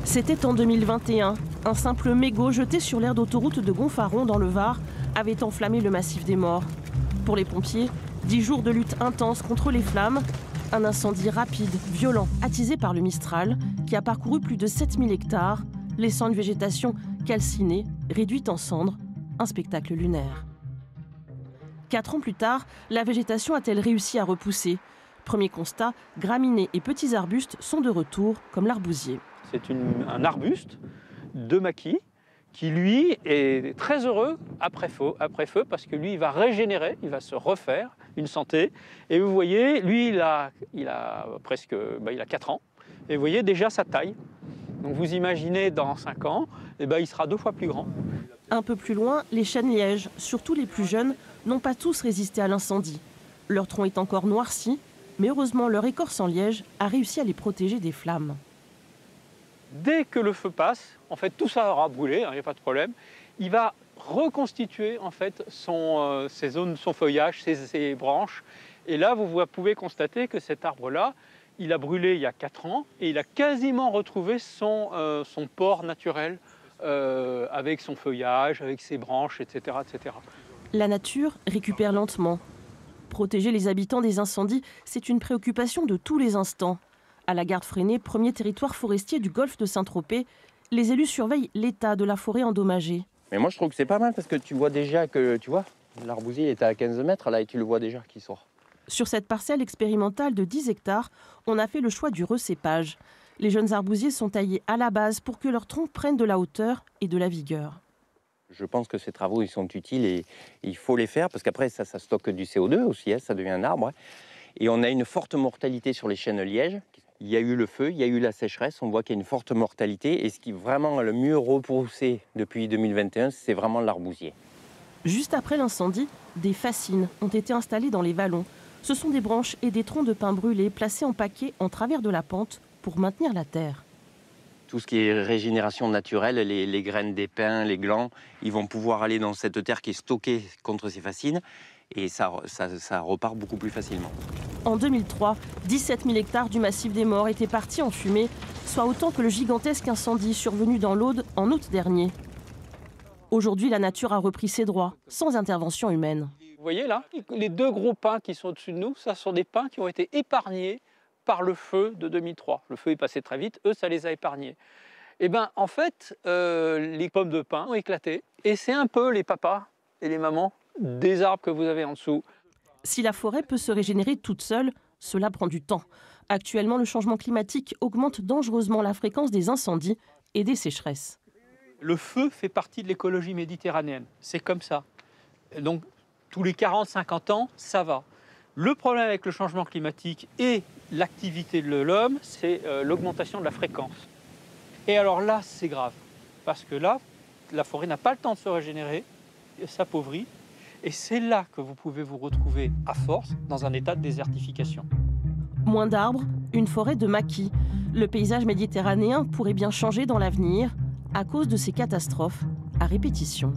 C'était en 2021. Un simple mégot jeté sur l'aire d'autoroute de Gonfaron dans le Var avait enflammé le massif des Morts. Pour les pompiers, 10 jours de lutte intense contre les flammes, un incendie rapide, violent, attisé par le Mistral, qui a parcouru plus de 7000 hectares, laissant une végétation calcinée, réduite en cendres, un spectacle lunaire. 4 ans plus tard, la végétation a-t-elle réussi à repousser? Premier constat, graminées et petits arbustes sont de retour, comme l'arbousier. C'est un arbuste de maquis qui, lui, est très heureux après feu parce que lui, il va régénérer, il va se refaire une santé. Et vous voyez, lui, il a 4 ans. Et vous voyez déjà sa taille. Donc vous imaginez, dans 5 ans, il sera 2 fois plus grand. Un peu plus loin, les chênes lièges, surtout les plus jeunes, n'ont pas tous résisté à l'incendie. Leur tronc est encore noirci, mais heureusement, leur écorce en liège a réussi à les protéger des flammes. Dès que le feu passe, en fait, tout ça aura brûlé, il n'y a pas de problème. Il va reconstituer en fait ses zones, son feuillage, ses branches. Et là, vous pouvez constater que cet arbre-là, il a brûlé il y a 4 ans et il a quasiment retrouvé son port naturel avec son feuillage, avec ses branches, etc., etc. La nature récupère lentement. Protéger les habitants des incendies, c'est une préoccupation de tous les instants. À la Garde-Freinet, premier territoire forestier du golfe de Saint-Tropez, les élus surveillent l'état de la forêt endommagée. Mais moi je trouve que c'est pas mal parce que tu vois déjà que l'arbousier est à 15 mètres là et tu le vois déjà qui sort. Sur cette parcelle expérimentale de 10 hectares, on a fait le choix du recépage. Les jeunes arbousiers sont taillés à la base pour que leurs troncs prennent de la hauteur et de la vigueur. Je pense que ces travaux ils sont utiles et il faut les faire parce qu'après ça stocke du CO2 aussi, ça devient un arbre. Et on a une forte mortalité sur les chênes lièges. Il y a eu le feu, il y a eu la sécheresse, on voit qu'il y a une forte mortalité. Et ce qui vraiment a le mieux repoussé depuis 2021, c'est vraiment l'arbousier. Juste après l'incendie, des fascines ont été installées dans les vallons. Ce sont des branches et des troncs de pin brûlés placés en paquets en travers de la pente pour maintenir la terre. Tout ce qui est régénération naturelle, les graines des pins, les glands, ils vont pouvoir aller dans cette terre qui est stockée contre ces fascines. Et ça repart beaucoup plus facilement. En 2003, 17 000 hectares du massif des Morts étaient partis en fumée, soit autant que le gigantesque incendie survenu dans l'Aude en août dernier. Aujourd'hui, la nature a repris ses droits, sans intervention humaine. Vous voyez là, les 2 gros pins qui sont au-dessus de nous, ça sont des pins qui ont été épargnés par le feu de 2003. Le feu est passé très vite, eux, ça les a épargnés. Et bien, en fait, les pommes de pin ont éclaté. Et c'est un peu les papas et les mamans des arbres que vous avez en dessous. Si la forêt peut se régénérer toute seule, cela prend du temps. Actuellement, le changement climatique augmente dangereusement la fréquence des incendies et des sécheresses. Le feu fait partie de l'écologie méditerranéenne. C'est comme ça. Donc, tous les 40-50 ans, ça va. Le problème avec le changement climatique et l'activité de l'homme, c'est l'augmentation de la fréquence. Et alors là, c'est grave. Parce que là, la forêt n'a pas le temps de se régénérer, elle s'appauvrit. Et c'est là que vous pouvez vous retrouver à force dans un état de désertification. Moins d'arbres, une forêt de maquis. Le paysage méditerranéen pourrait bien changer dans l'avenir à cause de ces catastrophes à répétition.